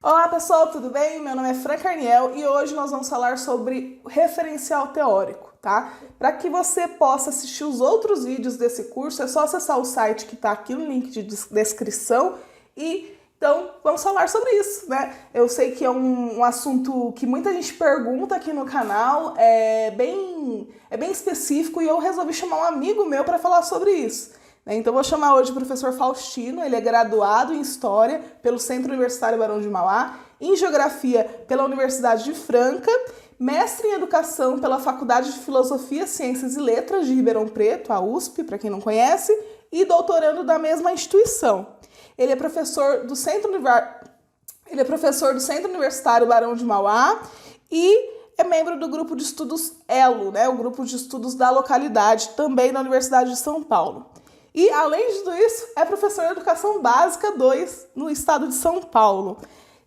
Olá pessoal, tudo bem? Meu nome é Fran Carniel e hoje nós vamos falar sobre referencial teórico, tá? Para que você possa assistir os outros vídeos desse curso, é só acessar o site que está aqui no link de descrição e então vamos falar sobre isso, né? Eu sei que é um assunto que muita gente pergunta aqui no canal, é bem específico e eu resolvi chamar um amigo meu para falar sobre isso. Então, vou chamar hoje o professor Faustino, ele é graduado em História pelo Centro Universitário Barão de Mauá, em Geografia pela Universidade de Franca, mestre em Educação pela Faculdade de Filosofia, Ciências e Letras de Ribeirão Preto, a USP, para quem não conhece, e doutorando da mesma instituição. Ele é professor do Centro Universitário Barão de Mauá e é membro do grupo de estudos ELO, né, o grupo de estudos da localidade, também na Universidade de São Paulo. E, além de tudo isso, é professor de Educação Básica 2 no estado de São Paulo.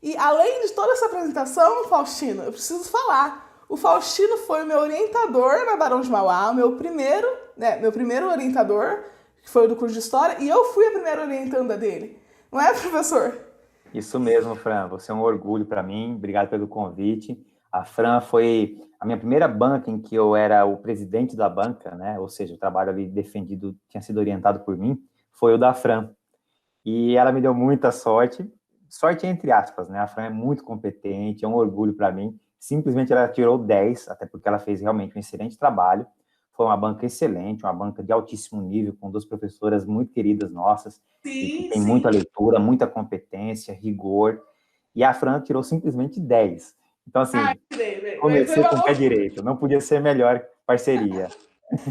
E, além de toda essa apresentação, Faustino, eu preciso falar. O Faustino foi o meu orientador na Barão de Mauá, o meu primeiro orientador, que foi do curso de História, e eu fui a primeira orientanda dele. Não é, professor? Isso mesmo, Fran. Você é um orgulho para mim. Obrigado pelo convite. A Fran foi a minha primeira banca em que eu era o presidente da banca, né? Ou seja, o trabalho ali defendido tinha sido orientado por mim, foi o da Fran. E ela me deu muita sorte, sorte entre aspas, né? A Fran é muito competente, é um orgulho para mim. Simplesmente ela tirou 10, até porque ela fez realmente um excelente trabalho. Foi uma banca excelente, uma banca de altíssimo nível, com duas professoras muito queridas nossas, e que Sim, tem muita sim. leitura, muita competência, rigor. E a Fran tirou simplesmente 10. Então, Ai, assim, foi comecei com o pé mal. direito, não podia ser melhor parceria.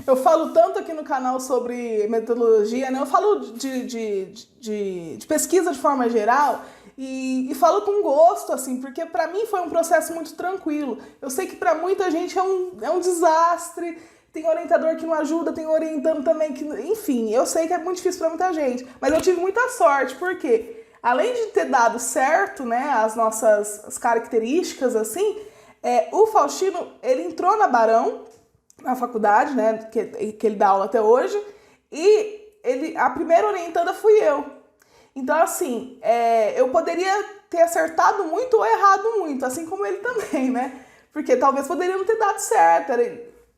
Eu falo tanto aqui no canal sobre metodologia, né? Eu falo de pesquisa de forma geral e falo com gosto, assim, porque para mim foi um processo muito tranquilo. Eu sei que para muita gente é um desastre, tem orientador que não ajuda, tem orientando também que. Enfim, eu sei que é muito difícil para muita gente, mas eu tive muita sorte, porque além de ter dado certo, né, as nossas as características, assim, o Faustino, ele entrou na Barão, na faculdade, né, que ele dá aula até hoje, e a primeira orientanda fui eu. Então, assim, eu poderia ter acertado muito ou errado muito, assim como ele também, né? Porque talvez poderia não ter dado certo,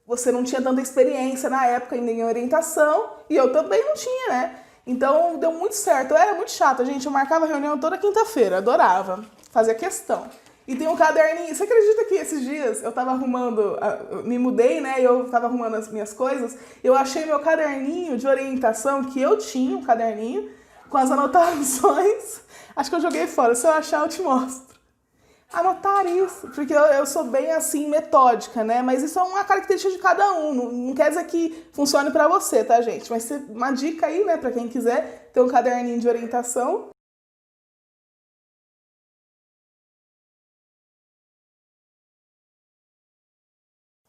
você não tinha tanta experiência na época ainda em orientação, e eu também não tinha, né? Então, deu muito certo. Eu era muito chata, gente, eu marcava reunião toda quinta-feira, adorava, fazia questão. E tem um caderninho. Você acredita que esses dias eu tava arrumando, eu me mudei, né? E eu tava arrumando as minhas coisas. Eu achei meu caderninho de orientação, que eu tinha um caderninho, com as anotações. Acho que eu joguei fora. Se eu achar, eu te mostro. Anotar isso, porque eu sou bem assim, metódica, né? Mas isso é uma característica de cada um. Não quer dizer que funcione pra você, tá, gente? Mas uma dica aí, né, pra quem quiser ter um caderninho de orientação.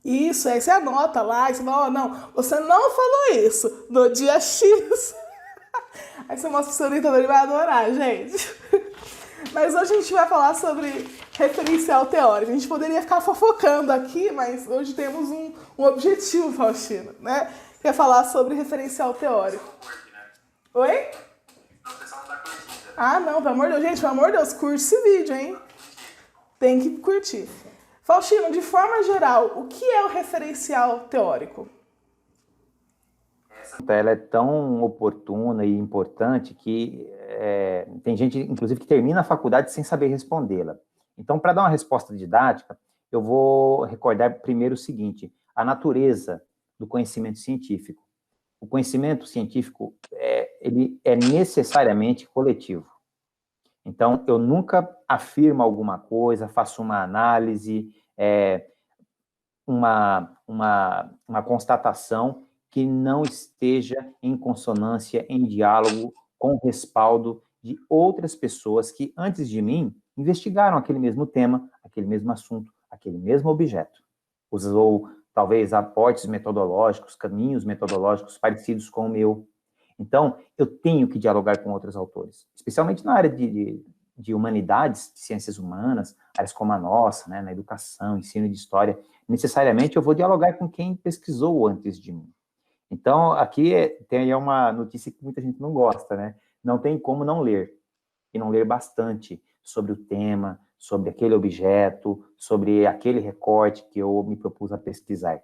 Isso, aí você anota lá, e você fala, oh, não, você não falou isso no dia X. Aí você mostra pro seu orientador, ele vai adorar, gente. Mas hoje a gente vai falar sobre referencial teórico. A gente poderia ficar fofocando aqui, mas hoje temos um objetivo, Faustino, né? Que é falar sobre referencial teórico. Oi? Ah, não, pelo amor de Deus, gente, pelo amor de Deus, curte esse vídeo, hein? Tem que curtir. Faustino, de forma geral, o que é o referencial teórico? Ela é tão oportuna e importante que tem gente, inclusive, que termina a faculdade sem saber respondê-la. Então, para dar uma resposta didática, eu vou recordar primeiro o seguinte: a natureza do conhecimento científico. O conhecimento científico ele é necessariamente coletivo. Então, eu nunca afirmo alguma coisa, faço uma análise, uma constatação que não esteja em consonância, em diálogo com o respaldo de outras pessoas que, antes de mim, investigaram aquele mesmo tema, aquele mesmo assunto, aquele mesmo objeto. Usou, talvez, aportes metodológicos, caminhos metodológicos parecidos com o meu. Então, eu tenho que dialogar com outros autores, especialmente na área de humanidades, de ciências humanas, áreas como a nossa, né, na educação, ensino de história. Necessariamente eu vou dialogar com quem pesquisou antes de mim. Então, aqui tem uma notícia que muita gente não gosta, né? Não tem como não ler, e não ler bastante, sobre o tema, sobre aquele objeto, sobre aquele recorte que eu me propus a pesquisar.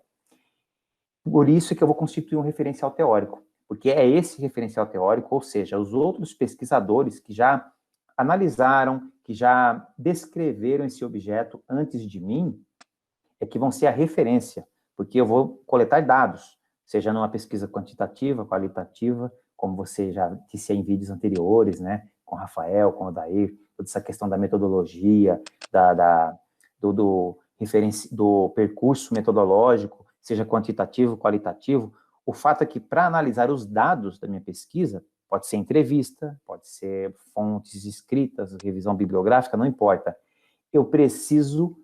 Por isso que eu vou constituir um referencial teórico, porque é esse referencial teórico, ou seja, os outros pesquisadores que já analisaram, que já descreveram esse objeto antes de mim, é que vão ser a referência, porque eu vou coletar dados, seja numa pesquisa quantitativa, qualitativa, como você já disse em vídeos anteriores, né, com o Rafael, com o Odair, toda essa questão da metodologia, do percurso metodológico, seja quantitativo, qualitativo. O fato é que, para analisar os dados da minha pesquisa, pode ser entrevista, pode ser fontes escritas, revisão bibliográfica, não importa. Eu preciso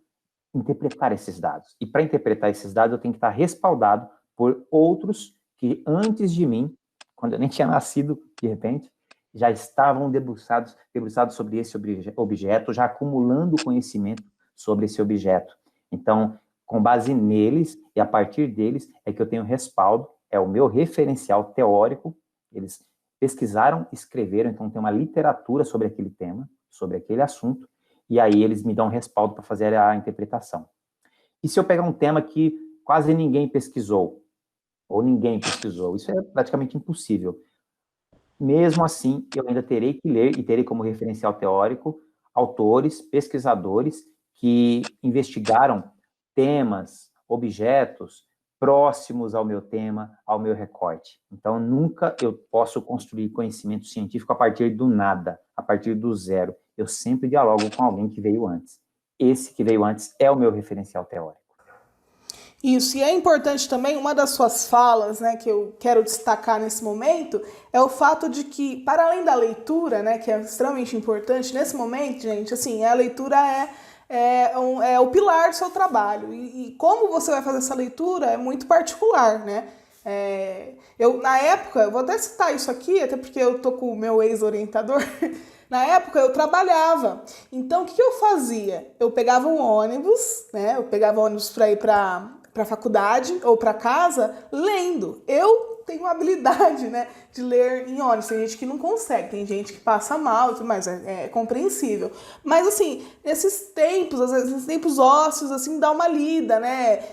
interpretar esses dados. E para interpretar esses dados, eu tenho que estar respaldado por outros que, antes de mim, quando eu nem tinha nascido, de repente, já estavam debruçados sobre esse objeto, já acumulando conhecimento sobre esse objeto. Então, com base neles, e a partir deles, é que eu tenho respaldo, é o meu referencial teórico. Eles pesquisaram, escreveram, então tem uma literatura sobre aquele tema, sobre aquele assunto, e aí eles me dão respaldo para fazer a interpretação. E se eu pegar um tema que quase ninguém pesquisou, ou ninguém pesquisou, isso é praticamente impossível. Mesmo assim, eu ainda terei que ler, e terei como referencial teórico, autores, pesquisadores, que investigaram temas, objetos próximos ao meu tema, ao meu recorte. Então, nunca eu posso construir conhecimento científico a partir do nada, a partir do zero. Eu sempre dialogo com alguém que veio antes. Esse que veio antes é o meu referencial teórico. Isso, e é importante também, uma das suas falas, né, que eu quero destacar nesse momento, é o fato de que, para além da leitura, né, que é extremamente importante, nesse momento, gente, assim, a leitura é o pilar do seu trabalho, e como você vai fazer essa leitura é muito particular, né. Na época, eu vou até citar isso aqui, até porque eu tô com o meu ex-orientador. Na época eu trabalhava, então o que eu fazia? Eu pegava um ônibus, né? Eu pegava ônibus para ir para a faculdade ou para casa lendo. Eu tenho habilidade, né, de ler em ônibus. Tem gente que não consegue, tem gente que passa mal, mas é compreensível. Mas assim, nesses tempos, às vezes, nesses tempos ósseos, assim, dá uma lida, né?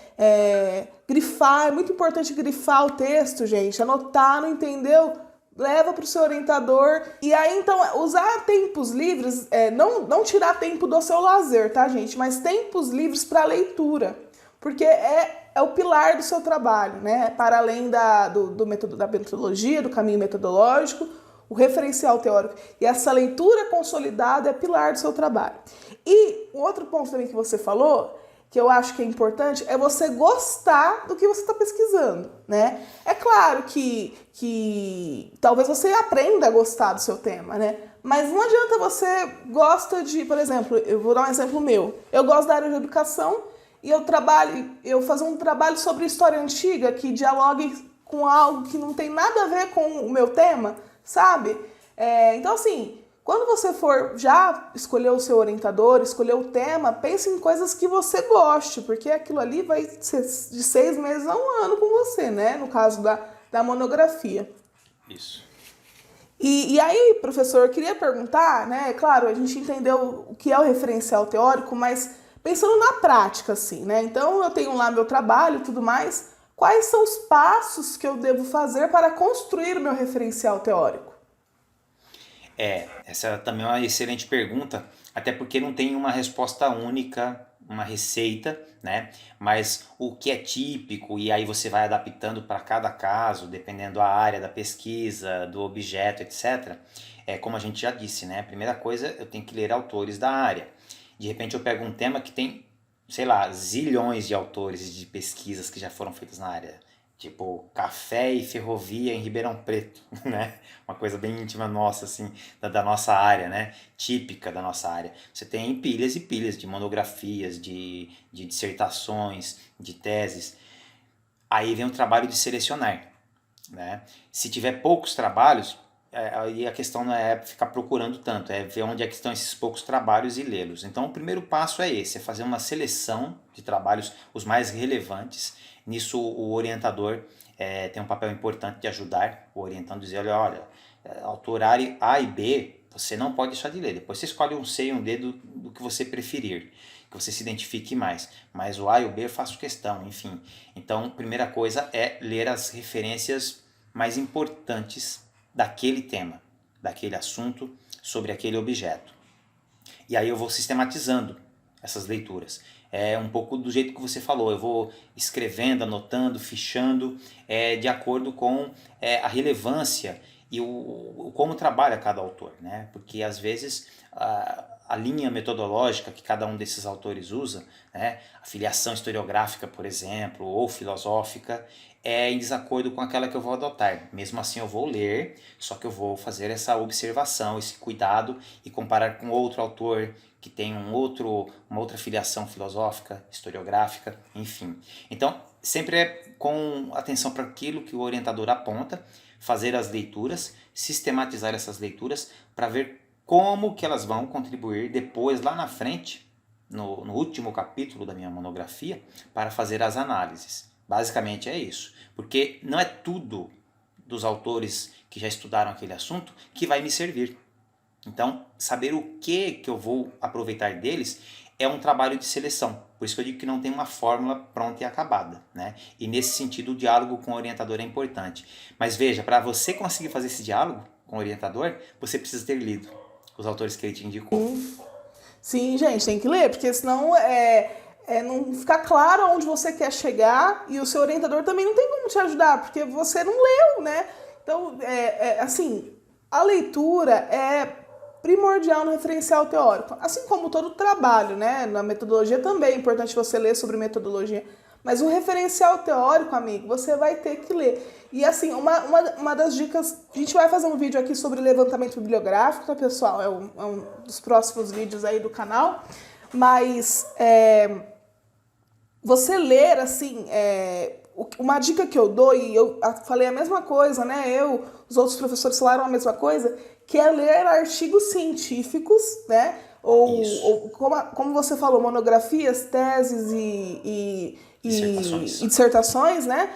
Grifar, é muito importante grifar o texto, gente, anotar, não entendeu? Leva para o seu orientador. E aí, então, usar tempos livres, não tirar tempo do seu lazer, tá, gente? Mas tempos livres para leitura. Porque é o pilar do seu trabalho, né? Para além da metodologia, do caminho metodológico, o referencial teórico. E essa leitura consolidada é pilar do seu trabalho. E um outro ponto também que você falou, que eu acho que é importante, é você gostar do que você está pesquisando, né? É claro que talvez você aprenda a gostar do seu tema, né? Mas não adianta você gosta de, por exemplo, eu vou dar um exemplo meu. Eu gosto da área de educação e eu faço um trabalho sobre história antiga que dialogue com algo que não tem nada a ver com o meu tema, sabe? Então, assim, quando você for já escolher o seu orientador, escolher o tema, pense em coisas que você goste, porque aquilo ali vai ser de 6 meses a 1 ano com você, né? No caso da monografia. Isso. E aí, professor, eu queria perguntar, né? Claro, a gente entendeu o que é o referencial teórico, mas pensando na prática, assim, né? Então, eu tenho lá meu trabalho e tudo mais. Quais são os passos que eu devo fazer para construir o meu referencial teórico? Essa também é uma excelente pergunta, até porque não tem uma resposta única, uma receita, né? Mas o que é típico, e aí você vai adaptando para cada caso, dependendo da área da pesquisa, do objeto, etc. Como a gente já disse, né? A primeira coisa, eu tenho que ler autores da área. De repente eu pego um tema que tem, sei lá, zilhões de autores de pesquisas que já foram feitas na área. Tipo, café e ferrovia em Ribeirão Preto, né? Uma coisa bem íntima nossa, assim, da nossa área, né? Típica da nossa área. Você tem pilhas e pilhas de monografias, de dissertações, de teses. Aí vem o trabalho de selecionar, né? Se tiver poucos trabalhos, aí a questão não é ficar procurando tanto, é ver onde é que estão esses poucos trabalhos e lê-los. Então o primeiro passo é esse, é fazer uma seleção de trabalhos, os mais relevantes. Nisso o orientador tem um papel importante de ajudar o orientando, dizer, olha, autor A e B Você não pode deixar de ler. Depois você escolhe um C e um D do que você preferir, que você se identifique mais. Mas o A e o B eu faço questão, enfim. Então, primeira coisa é ler as referências mais importantes daquele tema, daquele assunto, sobre aquele objeto. E aí eu vou sistematizando essas leituras. É um pouco do jeito que você falou, eu vou escrevendo, anotando, fichando, de acordo com a relevância e como trabalha cada autor, né? Porque às vezes a linha metodológica que cada um desses autores usa, né? A filiação historiográfica, por exemplo, ou filosófica, é em desacordo com aquela que eu vou adotar. Mesmo assim eu vou ler, só que eu vou fazer essa observação, esse cuidado e comparar com outro autor que tem uma outra filiação filosófica, historiográfica, enfim. Então, sempre é com atenção para aquilo que o orientador aponta, fazer as leituras, sistematizar essas leituras para ver como que elas vão contribuir depois, lá na frente, no último capítulo da minha monografia, para fazer as análises. Basicamente é isso, porque não é tudo dos autores que já estudaram aquele assunto que vai me servir. Então, saber o que eu vou aproveitar deles é um trabalho de seleção. Por isso que eu digo que não tem uma fórmula pronta e acabada, né? E nesse sentido, o diálogo com o orientador é importante. Mas veja, para você conseguir fazer esse diálogo com o orientador, você precisa ter lido os autores que ele te indicou. Sim, gente, tem que ler, porque senão não fica claro onde você quer chegar e o seu orientador também não tem como te ajudar, porque você não leu, né? Então, assim, a leitura é primordial no referencial teórico, assim como todo trabalho, né? Na metodologia também é importante você ler sobre metodologia, mas o referencial teórico, amigo, você vai ter que ler. E assim, uma das dicas, a gente vai fazer um vídeo aqui sobre levantamento bibliográfico, tá, pessoal? É um dos próximos vídeos aí do canal, mas você ler, assim, uma dica que eu dou, e eu falei a mesma coisa, né? Os outros professores falaram a mesma coisa, que é ler artigos científicos, né? Ou como você falou, monografias, teses e dissertações, né?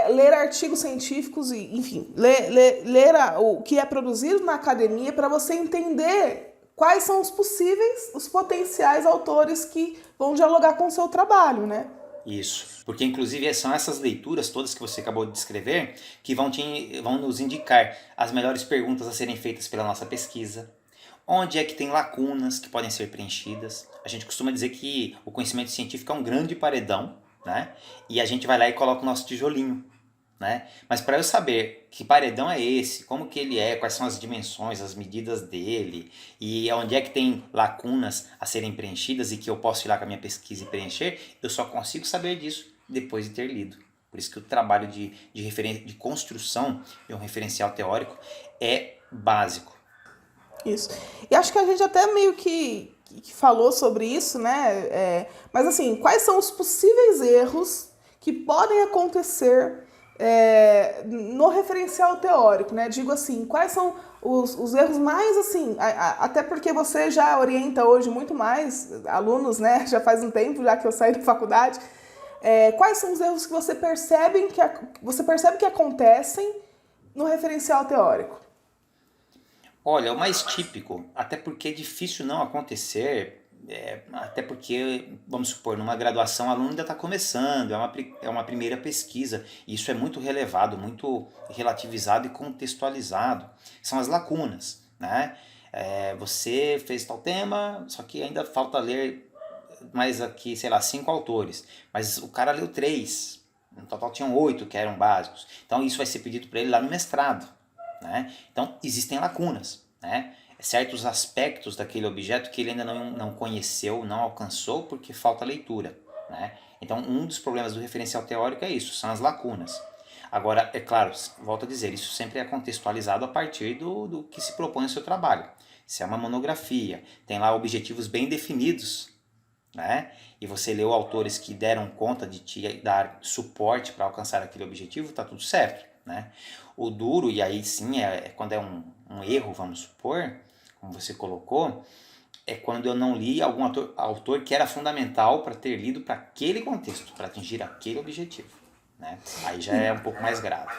Ler artigos científicos e, enfim, ler o que é produzido na academia para você entender quais são os potenciais autores que vão dialogar com o seu trabalho, né? Isso, porque inclusive são essas leituras todas que você acabou de descrever que vão nos indicar as melhores perguntas a serem feitas pela nossa pesquisa, onde é que tem lacunas que podem ser preenchidas. A gente costuma dizer que o conhecimento científico é um grande paredão, né? E a gente vai lá e coloca o nosso tijolinho, né? Mas para eu saber que paredão é esse, como que ele é, quais são as dimensões, as medidas dele e onde é que tem lacunas a serem preenchidas e que eu posso ir lá com a minha pesquisa e preencher, eu só consigo saber disso depois de ter lido. Por isso que o trabalho de construção de um referencial teórico é básico. Isso. E acho que a gente até meio que falou sobre isso, né? Mas assim, quais são os possíveis erros que podem acontecer no referencial teórico, né? Digo assim, quais são os erros mais, assim, até porque você já orienta hoje muito mais alunos, né? Já faz um tempo já que eu saí da faculdade. Quais são os erros que você percebe que acontecem no referencial teórico? Olha, o mais típico, até porque é difícil não acontecer, até porque, vamos supor, numa graduação o aluno ainda está começando, é uma primeira pesquisa, e isso é muito relevado, muito relativizado e contextualizado, são as lacunas, né? Você fez tal tema, só que ainda falta ler mais aqui, sei lá, 5 autores, mas o cara leu 3, no total tinham 8 que eram básicos, então isso vai ser pedido para ele lá no mestrado, né? Então existem lacunas, né? Certos aspectos daquele objeto que ele ainda não conheceu, não alcançou porque falta leitura, né? Então um dos problemas do referencial teórico é isso, são as lacunas. Agora, é claro, volto a dizer, isso sempre é contextualizado a partir do que se propõe ao seu trabalho. Se é uma monografia, tem lá objetivos bem definidos, né? E você leu autores que deram conta de te dar suporte para alcançar aquele objetivo, está tudo certo, né? O duro, e aí sim, quando é um erro, vamos supor, como você colocou, é quando eu não li algum autor que era fundamental para ter lido para aquele contexto, para atingir aquele objetivo, né? Aí já é um pouco mais grave.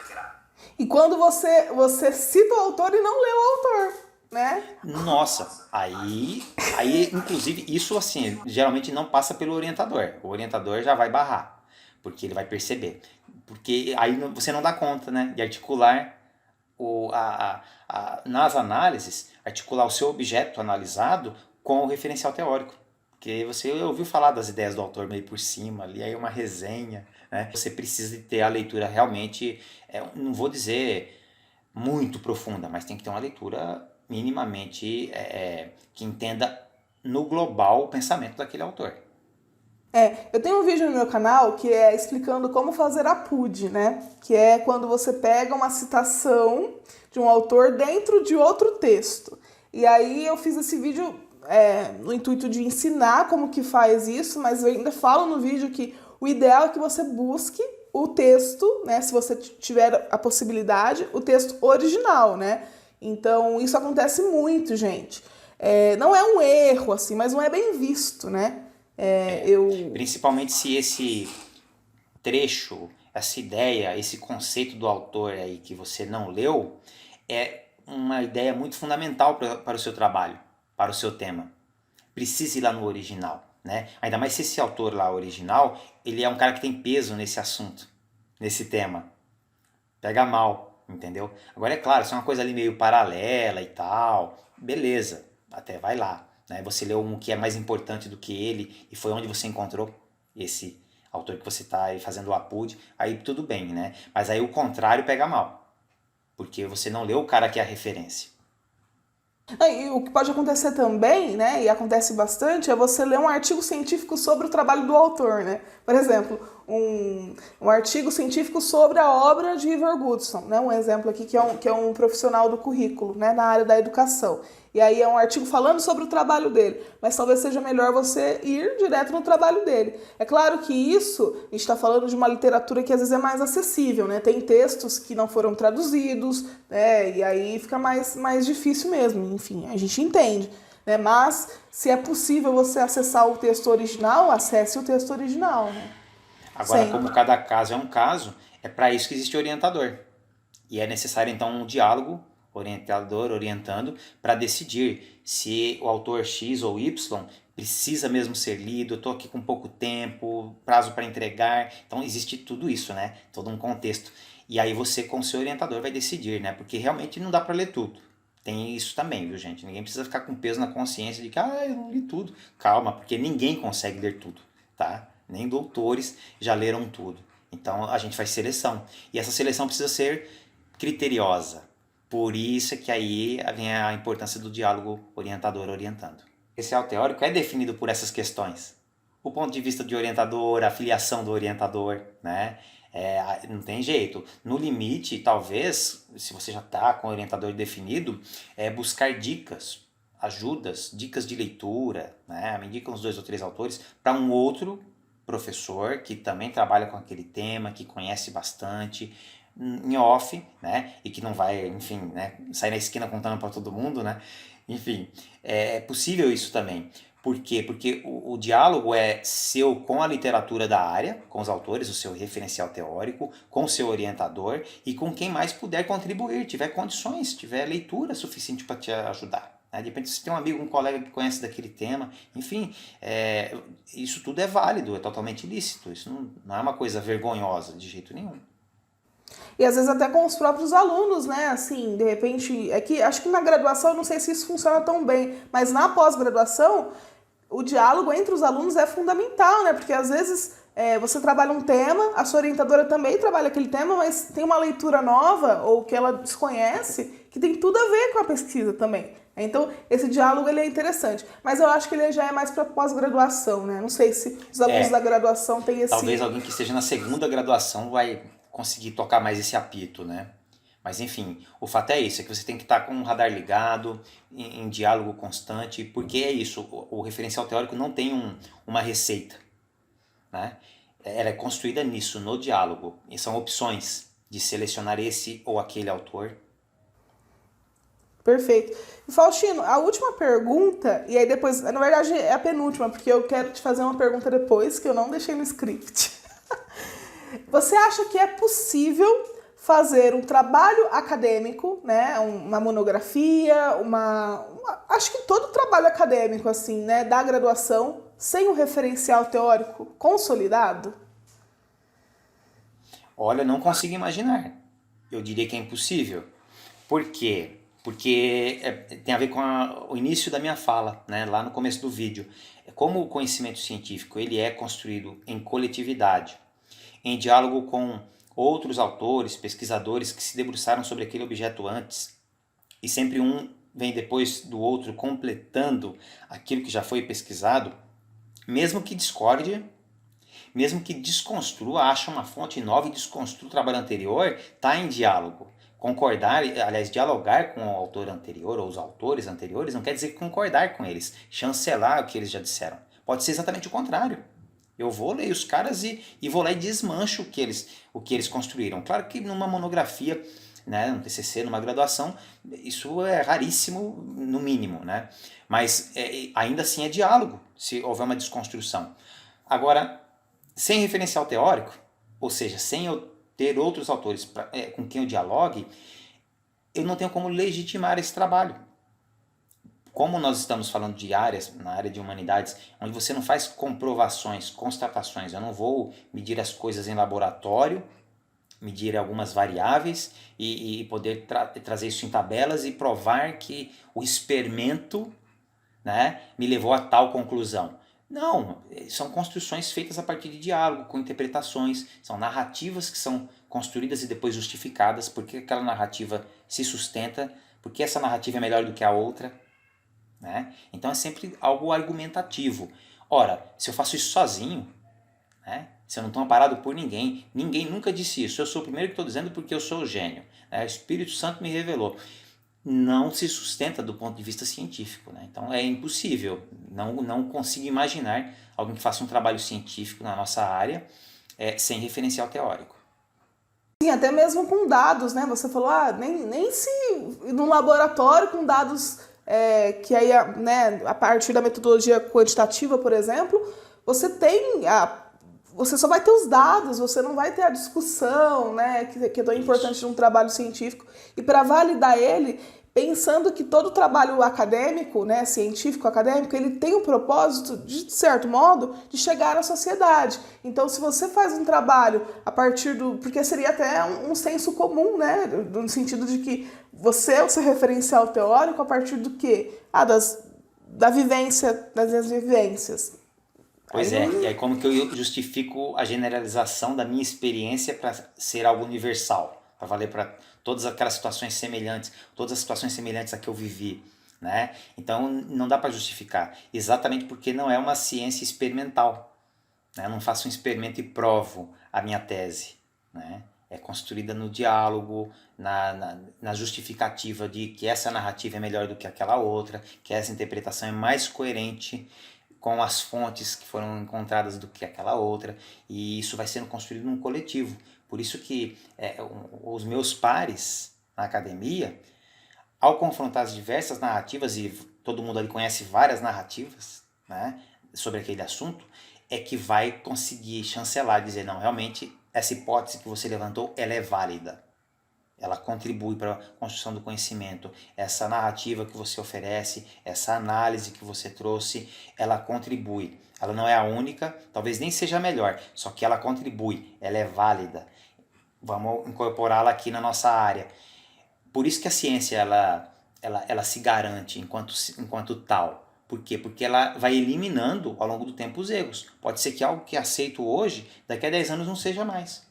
E quando você cita o autor e não leu o autor. né? Nossa, aí, inclusive, isso assim, geralmente não passa pelo orientador. O orientador já vai barrar, porque ele vai perceber. Porque aí você não dá conta, né, de articular nas análises, articular o seu objeto analisado com o referencial teórico. Porque você ouviu falar das ideias do autor meio por cima, ali aí uma resenha, né? Você precisa de ter a leitura realmente, não vou dizer muito profunda, mas tem que ter uma leitura minimamente que entenda no global o pensamento daquele autor. Eu tenho um vídeo no meu canal que é explicando como fazer a PUD, né? Que é quando você pega uma citação de um autor dentro de outro texto. E aí eu fiz esse vídeo no intuito de ensinar como que faz isso, mas eu ainda falo no vídeo que o ideal é que você busque o texto, né? Se você tiver a possibilidade, o texto original, né? Então isso acontece muito, gente. Não é um erro, assim, mas não é bem visto, né? Principalmente se esse trecho, essa ideia, esse conceito do autor aí que você não leu é uma ideia muito fundamental para o seu trabalho, para o seu tema. Precisa ir lá no original, né? Ainda mais se esse autor lá original, ele é um cara que tem peso nesse assunto, nesse tema. Pega mal, entendeu? Agora é claro, se é uma coisa ali meio paralela e tal, beleza, até vai lá. Né? Você leu um que é mais importante do que ele e foi onde você encontrou esse autor que você está fazendo o APUD, aí tudo bem, né? Mas aí o contrário pega mal, porque você não leu o cara que é a referência. E o que pode acontecer também, né, e acontece bastante, é você ler um artigo científico sobre o trabalho do autor, né? Por exemplo, um artigo científico sobre a obra de Ivor Goodson, né? Um exemplo aqui que é um profissional do currículo, né, na área da educação. E aí é um artigo falando sobre o trabalho dele, mas talvez seja melhor você ir direto no trabalho dele. É claro que isso, a gente está falando de uma literatura que às vezes é mais acessível, né? Tem textos que não foram traduzidos, né? E aí fica mais difícil mesmo, enfim, a gente entende. Né? Mas, se é possível você acessar o texto original, acesse o texto original. Né? Agora, como cada caso é um caso, é para isso que existe o orientador. E é necessário, então, um diálogo, orientador orientando, para decidir se o autor X ou Y precisa mesmo ser lido, eu estou aqui com pouco tempo, prazo para entregar. Então, existe tudo isso, né? Todo um contexto. E aí você, com o seu orientador, vai decidir, né? Porque realmente não dá para ler tudo. Tem isso também, viu, gente? Ninguém precisa ficar com peso na consciência de que, eu não li tudo. Calma, porque ninguém consegue ler tudo, tá? Nem doutores já leram tudo. Então, a gente faz seleção. E essa seleção precisa ser criteriosa. Por isso é que aí vem a importância do diálogo orientador orientando. Esse teórico é definido por essas questões. O ponto de vista de orientador, a filiação do orientador, né? Não tem jeito. No limite, talvez, se você já está com o orientador definido, buscar dicas, ajudas, dicas de leitura, né? Me indicam uns 2 ou 3 autores para um outro professor que também trabalha com aquele tema, que conhece bastante, em off, né? E que não vai, enfim, né? Sair na esquina contando para todo mundo, né? Enfim, é possível isso também. Por quê? Porque o diálogo é seu com a literatura da área, com os autores, o seu referencial teórico, com o seu orientador e com quem mais puder contribuir, tiver condições, tiver leitura suficiente para te ajudar. Né? De repente você tem um amigo, um colega que conhece daquele tema, enfim, isso tudo é válido, é totalmente lícito, isso não é uma coisa vergonhosa de jeito nenhum. E às vezes até com os próprios alunos, né? Assim, de repente, acho que na graduação, eu não sei se isso funciona tão bem, mas na pós-graduação, o diálogo entre os alunos é fundamental, né? Porque às vezes você trabalha um tema, a sua orientadora também trabalha aquele tema, mas tem uma leitura nova ou que ela desconhece que tem tudo a ver com a pesquisa também. Então, esse diálogo ele é interessante. Mas eu acho que ele já é mais para pós-graduação, né? Não sei se os alunos da graduação têm esse... Talvez alguém que esteja na segunda graduação vai conseguir tocar mais esse apito, né? Mas enfim, o fato é isso, é que você tem que estar com o radar ligado, em diálogo constante, porque é isso, o referencial teórico não tem uma receita, né? Ela é construída nisso, no diálogo, e são opções de selecionar esse ou aquele autor. Perfeito. E Faustino, a última pergunta, e aí depois, na verdade é a penúltima, porque eu quero te fazer uma pergunta depois, que eu não deixei no script. Você acha que é possível fazer um trabalho acadêmico, né, uma monografia, acho que todo trabalho acadêmico, assim, né, da graduação, sem um referencial teórico consolidado? Olha, não consigo imaginar. Eu diria que é impossível. Por quê? Porque tem a ver com o início da minha fala, né, lá no começo do vídeo. Como o conhecimento científico ele é construído em coletividade, em diálogo com outros autores, pesquisadores que se debruçaram sobre aquele objeto antes, e sempre um vem depois do outro completando aquilo que já foi pesquisado, mesmo que discorde, mesmo que desconstrua, acha uma fonte nova e desconstrua o trabalho anterior, está em diálogo. Concordar, aliás, dialogar com o autor anterior ou os autores anteriores não quer dizer concordar com eles, chancelar o que eles já disseram. Pode ser exatamente o contrário. Eu vou ler os caras e vou lá e desmancho o que eles construíram. Claro que numa monografia, né, num TCC, numa graduação, isso é raríssimo, no mínimo, né? Mas ainda assim é diálogo, se houver uma desconstrução. Agora, sem referencial teórico, ou seja, sem eu ter outros autores com quem eu dialogue, eu não tenho como legitimar esse trabalho. Como nós estamos falando de áreas, na área de humanidades, onde você não faz comprovações, constatações, eu não vou medir as coisas em laboratório, medir algumas variáveis e poder trazer isso em tabelas e provar que o experimento, né, me levou a tal conclusão. Não, são construções feitas a partir de diálogo, com interpretações, são narrativas que são construídas e depois justificadas, porque aquela narrativa se sustenta, porque essa narrativa é melhor do que a outra, né? Então é sempre algo argumentativo. Ora, se eu faço isso sozinho, né? Se eu não estou amparado por ninguém, ninguém nunca disse isso, eu sou o primeiro que estou dizendo porque eu sou o gênio, né? O Espírito Santo me revelou. Não se sustenta do ponto de vista científico, né? Então é impossível, não consigo imaginar alguém que faça um trabalho científico na nossa área sem referencial teórico. Sim, até mesmo com dados, né? Você falou, nem se num laboratório com dados que aí, né, a partir da metodologia quantitativa, por exemplo, você só vai ter os dados, você não vai ter a discussão, né, que é tão importante de um trabalho científico. E para validar ele, pensando que todo trabalho acadêmico, né, científico, acadêmico, ele tem o propósito, de certo modo, de chegar à sociedade. Então, se você faz um trabalho a partir porque seria até um senso comum, né, no sentido de que você é o seu referencial teórico a partir do quê? Da vivência, das minhas vivências. Pois e aí como que eu justifico a generalização da minha experiência para ser algo universal, para valer para todas aquelas situações semelhantes, todas as situações semelhantes a que eu vivi, né? Então não dá para justificar, exatamente porque não é uma ciência experimental, né? Eu não faço um experimento e provo a minha tese, né? É construída no diálogo, na justificativa de que essa narrativa é melhor do que aquela outra, que essa interpretação é mais coerente com as fontes que foram encontradas do que aquela outra, e isso vai sendo construído num coletivo. Por isso que os meus pares na academia, ao confrontar as diversas narrativas, e todo mundo ali conhece várias narrativas, né, sobre aquele assunto, é que vai conseguir chancelar, dizer, não, realmente essa hipótese que você levantou, ela é válida. Ela contribui para a construção do conhecimento. Essa narrativa que você oferece, essa análise que você trouxe, ela contribui. Ela não é a única, talvez nem seja a melhor, só que ela contribui, ela é válida. Vamos incorporá-la aqui na nossa área. Por isso que a ciência ela se garante enquanto tal. Por quê? Porque ela vai eliminando ao longo do tempo os erros. Pode ser que algo que é aceito hoje, daqui a 10 anos não seja mais.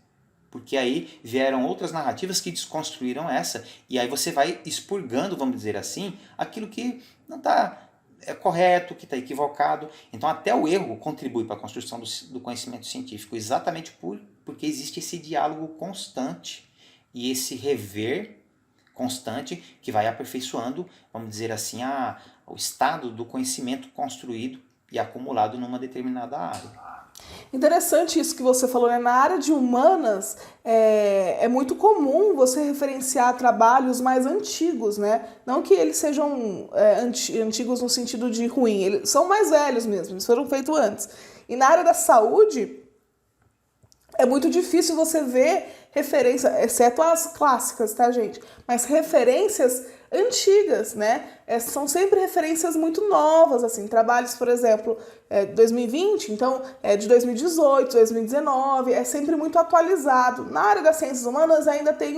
Porque aí vieram outras narrativas que desconstruíram essa, e aí você vai expurgando, vamos dizer assim, aquilo que não está correto, que está equivocado. Então até o erro contribui para a construção do conhecimento científico, exatamente porque existe esse diálogo constante e esse rever constante que vai aperfeiçoando, vamos dizer assim, o estado do conhecimento construído e acumulado numa determinada área. Interessante isso que você falou, né? Na área de humanas é muito comum você referenciar trabalhos mais antigos, né? Não que eles sejam antigos no sentido de ruim, eles são mais velhos mesmo, eles foram feitos antes. E na área da saúde, é muito difícil você ver referência, exceto as clássicas, tá, gente? Mas referências antigas, né? São sempre referências muito novas, assim. Trabalhos, por exemplo, 2020, então é de 2018, 2019, é sempre muito atualizado. Na área das ciências humanas ainda tem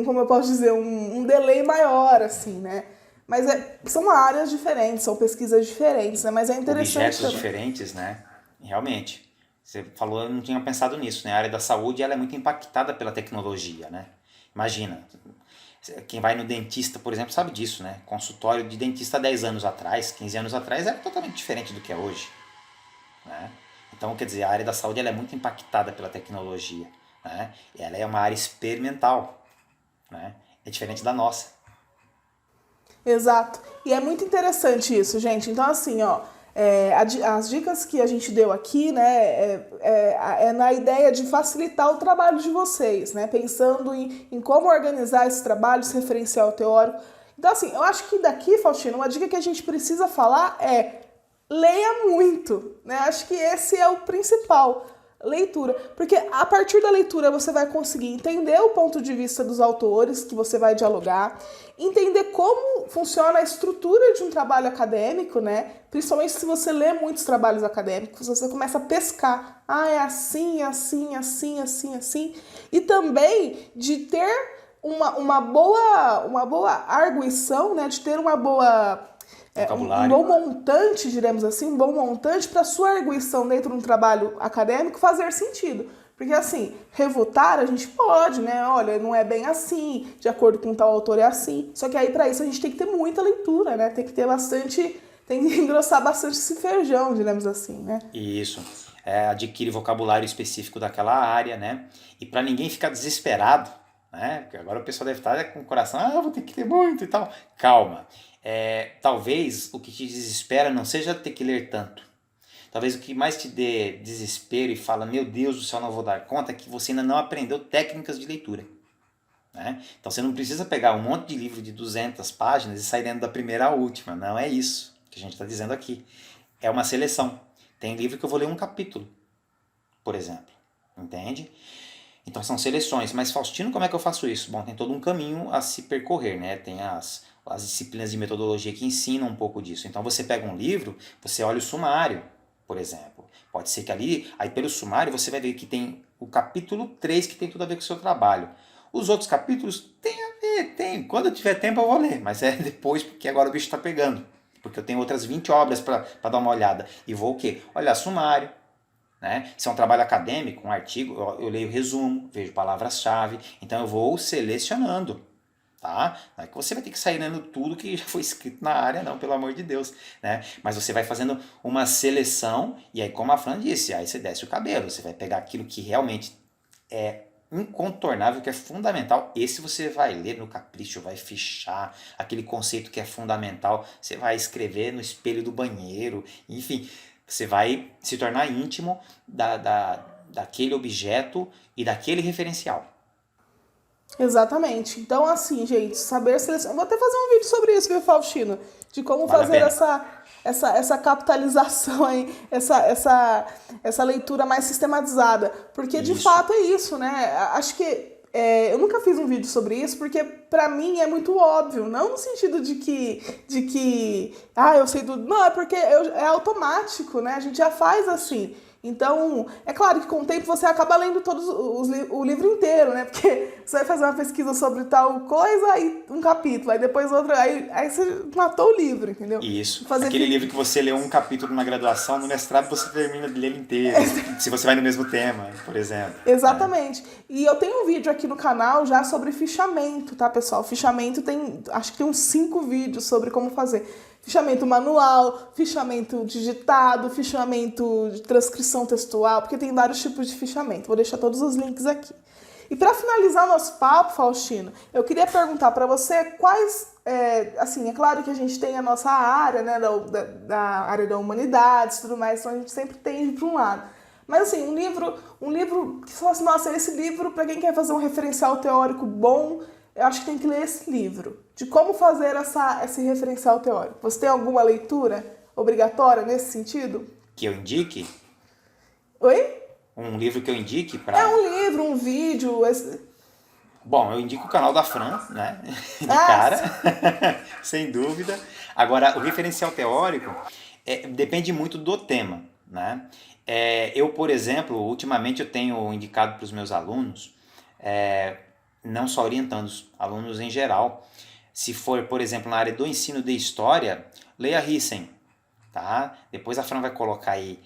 como eu posso dizer, um delay maior, assim, né? Mas são áreas diferentes, são pesquisas diferentes, né? Mas é interessante Objetos também. diferentes, né? Realmente. Você falou, eu não tinha pensado nisso, né? A área da saúde, ela é muito impactada pela tecnologia, né? Imagina, quem vai no dentista, por exemplo, sabe disso, né? Consultório de dentista 10 anos atrás, 15 anos atrás, era totalmente diferente do que é hoje, né? Então, quer dizer, a área da saúde, ela é muito impactada pela tecnologia, né? Ela é uma área experimental, né? É diferente da nossa. Exato. E é muito interessante isso, gente. Então, assim, ó, as dicas que a gente deu aqui, né, é na ideia de facilitar o trabalho de vocês, né, pensando em como organizar esse trabalho, esse referencial teórico. Então, assim, eu acho que daqui, Faustino, uma dica que a gente precisa falar é leia muito, né? Acho que esse é o principal. Leitura, porque a partir da leitura você vai conseguir entender o ponto de vista dos autores que você vai dialogar, entender como funciona a estrutura de um trabalho acadêmico, né? Principalmente se você lê muitos trabalhos acadêmicos, você começa a pescar. Ah, é assim, assim, assim, assim, assim. E também de ter uma boa arguição, né? De ter uma boa... um bom montante, diremos assim, um bom montante para sua arguição dentro de um trabalho acadêmico fazer sentido. Porque, assim, refutar a gente pode, né? Olha, não é bem assim, de acordo com tal autor é assim. Só que aí, para isso, a gente tem que ter muita leitura, né? Tem que ter bastante... Tem que engrossar bastante esse feijão, diremos assim, né? Isso. Adquire vocabulário específico daquela área, né? E para ninguém ficar desesperado, né? Porque agora o pessoal deve estar com o coração, vou ter que ler muito e tal. Calma. Talvez o que te desespera não seja ter que ler tanto. Talvez o que mais te dê desespero e fala, meu Deus do céu, não vou dar conta, é que você ainda não aprendeu técnicas de leitura, né? Então você não precisa pegar um monte de livro de 200 páginas e sair dentro da primeira à última. Não é isso que a gente está dizendo aqui. É uma seleção. Tem livro que eu vou ler um capítulo, por exemplo. Entende? Então são seleções. Mas, Faustino, como é que eu faço isso? Bom, tem todo um caminho a se percorrer, né? Tem as disciplinas de metodologia que ensinam um pouco disso. Então você pega um livro, você olha o sumário, por exemplo. Pode ser que ali, aí pelo sumário, você vai ver que tem o capítulo 3 que tem tudo a ver com o seu trabalho. Os outros capítulos tem a ver, tem. Quando eu tiver tempo eu vou ler, mas é depois, porque agora o bicho está pegando. Porque eu tenho outras 20 obras para dar uma olhada. E vou o quê? Olhar sumário, né? Se é um trabalho acadêmico, um artigo, eu leio resumo, vejo palavras-chave, então eu vou selecionando. Tá? Não é que você vai ter que sair lendo tudo que já foi escrito na área, não, pelo amor de Deus, né? Mas você vai fazendo uma seleção, e aí, como a Fran disse, aí você desce o cabelo, você vai pegar aquilo que realmente é incontornável, que é fundamental. Esse você vai ler no capricho, vai fichar aquele conceito que é fundamental, você vai escrever no espelho do banheiro, enfim, você vai se tornar íntimo daquele objeto e daquele referencial. Exatamente. Então, assim, gente, saber selecionar. Vou até fazer um vídeo sobre isso, viu, Faustino? De como fazer essa capitalização aí, essa leitura mais sistematizada. Porque, de fato, é isso, né? Acho que eu nunca fiz um vídeo sobre isso, porque pra mim é muito óbvio. Não no sentido de que eu sei tudo. Não, é porque é automático, né? A gente já faz assim. Então, é claro que com o tempo você acaba lendo o livro inteiro, né? Porque você vai fazer uma pesquisa sobre tal coisa, aí um capítulo, aí depois outro, aí você matou o livro, entendeu? Isso. Aquele livro que você leu um capítulo na graduação, no mestrado você termina de ler ele inteiro, se você vai no mesmo tema, por exemplo. Exatamente. E eu tenho um vídeo aqui no canal já sobre fichamento, tá, pessoal? Fichamento acho que tem uns 5 vídeos sobre como fazer. Fichamento manual, fichamento digitado, fichamento de transcrição textual, porque tem vários tipos de fichamento. Vou deixar todos os links aqui. E para finalizar o nosso papo, Faustino, eu queria perguntar para você quais... assim, é claro que a gente tem a nossa área, né, da área da humanidades e tudo mais, então a gente sempre tende para um lado. Mas assim, um livro que fala assim, nossa, esse livro, para quem quer fazer um referencial teórico bom, eu acho que tem que ler esse livro, de como fazer esse referencial teórico. Você tem alguma leitura obrigatória nesse sentido? Que eu indique? Oi? Um livro que eu indique É para... um livro, um vídeo. Bom, eu indico o canal da Fran, né? De Ah, cara, sem dúvida. Agora, o referencial teórico depende muito do tema, né? Eu, por exemplo, ultimamente eu tenho indicado para os meus alunos, não só orientandos, alunos em geral, se for, por exemplo, na área do ensino de história, leia Hyssen, tá? Depois a Fran vai colocar aí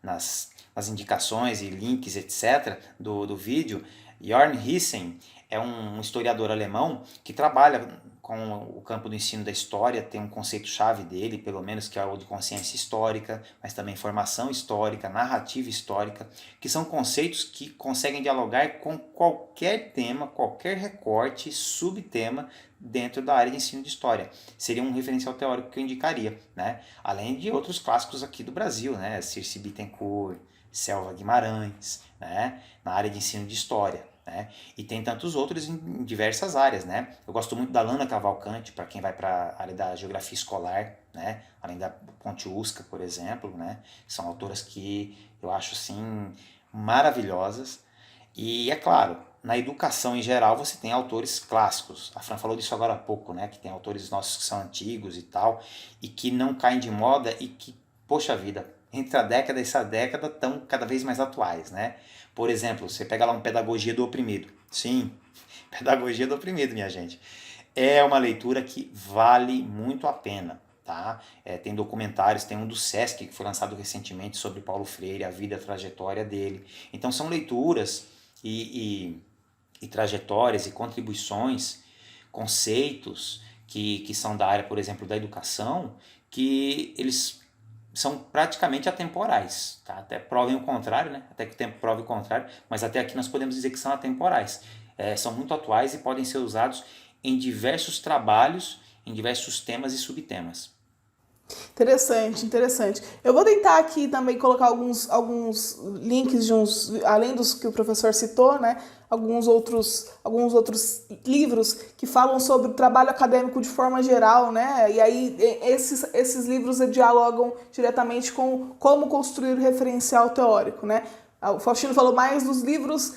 nas indicações e links, etc., do vídeo. Jörn Hyssen é um historiador alemão que trabalha com o campo do ensino da história, tem um conceito-chave dele, pelo menos, que é o de consciência histórica, mas também formação histórica, narrativa histórica, que são conceitos que conseguem dialogar com qualquer tema, qualquer recorte, subtema dentro da área de ensino de história. Seria um referencial teórico que eu indicaria, né? Além de outros clássicos aqui do Brasil, né? Circe Bittencourt, Selva Guimarães, né? Na área de ensino de história. Né? E tem tantos outros em diversas áreas, né? Eu gosto muito da Lana Cavalcante, para quem vai para a área da geografia escolar, né? Além da Ponte Usca, por exemplo, né? São autoras que eu acho assim maravilhosas. E é claro, na educação em geral você tem autores clássicos. A Fran falou disso agora há pouco, né? Que tem autores nossos que são antigos e tal, e que não caem de moda e que, poxa vida, entre a década e essa década estão cada vez mais atuais, né? Por exemplo, você pega lá um Pedagogia do Oprimido. Sim, Pedagogia do Oprimido, minha gente. É uma leitura que vale muito a pena, tá? Tem documentários, tem um do Sesc que foi lançado recentemente sobre Paulo Freire, a vida e a trajetória dele. Então são leituras e trajetórias e contribuições, conceitos que são da área, por exemplo, da educação, que eles são praticamente atemporais, tá? Até provem o contrário, né? Até que o tempo prove o contrário, mas até aqui nós podemos dizer que são atemporais. São muito atuais e podem ser usados em diversos trabalhos, em diversos temas e subtemas. interessante, interessante. Eu vou tentar aqui também colocar alguns links de além dos que o professor citou, né? Alguns outros livros que falam sobre o trabalho acadêmico de forma geral, né? E aí esses livros dialogam diretamente com como construir o referencial teórico, né? O Faustino falou mais dos livros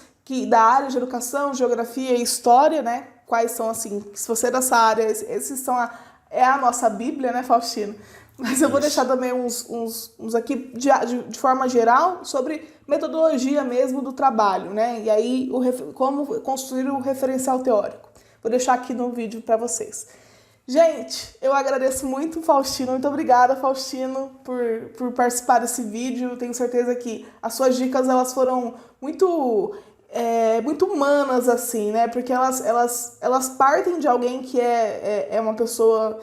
da área de educação, geografia e história, né? Quais são, assim, se você é dessa área, esses são a nossa Bíblia, né, Faustino? Mas eu vou deixar também uns aqui de forma geral sobre metodologia mesmo do trabalho, né? E aí como construir o referencial teórico. Vou deixar aqui no vídeo para vocês. Gente, eu agradeço muito, Faustino. Muito obrigada, Faustino, por participar desse vídeo. Tenho certeza que as suas dicas elas foram muito humanas, assim, né? Porque elas partem de alguém que é uma pessoa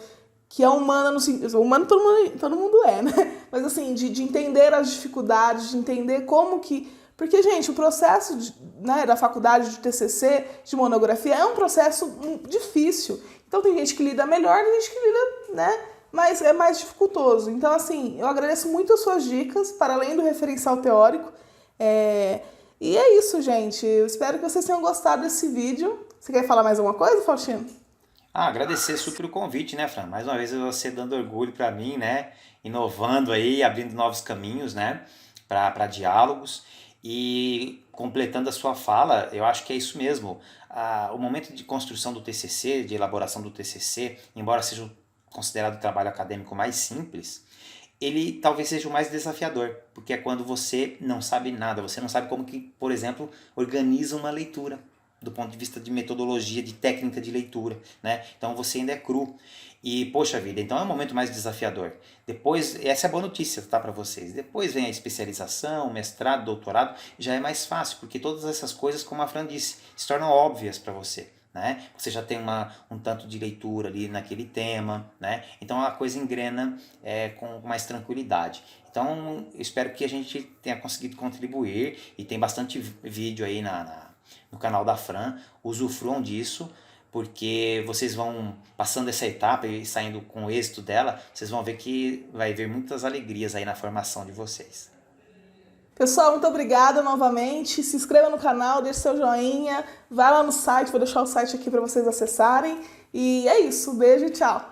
que é humana, humano todo mundo é, né? Mas assim, de entender as dificuldades, de entender como que... Porque, gente, o processo né, da faculdade de TCC, de monografia, é um processo difícil. Então tem gente que lida melhor, tem gente que lida, né? Mas é mais dificultoso. Então, assim, eu agradeço muito as suas dicas, para além do referencial teórico. E é isso, gente. Eu espero que vocês tenham gostado desse vídeo. Você quer falar mais alguma coisa, Faustino? Agradecer super o convite, né, Fran? Mais uma vez você dando orgulho para mim, né? Inovando aí, abrindo novos caminhos, né? Para diálogos. E completando a sua fala, eu acho que é isso mesmo. O momento de construção do TCC, de elaboração do TCC, embora seja considerado o trabalho acadêmico mais simples, ele talvez seja o mais desafiador, porque é quando você não sabe nada, você não sabe como que, por exemplo, organiza uma leitura, do ponto de vista de metodologia, de técnica de leitura, né? Então você ainda é cru. E, poxa vida, então é um momento mais desafiador. Depois, essa é a boa notícia, tá, para vocês. Depois vem a especialização, mestrado, doutorado, já é mais fácil, porque todas essas coisas, como a Fran disse, se tornam óbvias para você. Né? Você já tem um tanto de leitura ali naquele tema, né? Então a coisa engrena com mais tranquilidade. Então eu espero que a gente tenha conseguido contribuir, e tem bastante vídeo aí no canal da Fran, usufruam disso, porque vocês vão passando essa etapa e saindo com o êxito dela, vocês vão ver que vai haver muitas alegrias aí na formação de vocês. Pessoal, muito obrigada novamente. Se inscreva no canal, deixe seu joinha, vai lá no site, vou deixar o site aqui para vocês acessarem. E é isso, beijo e tchau!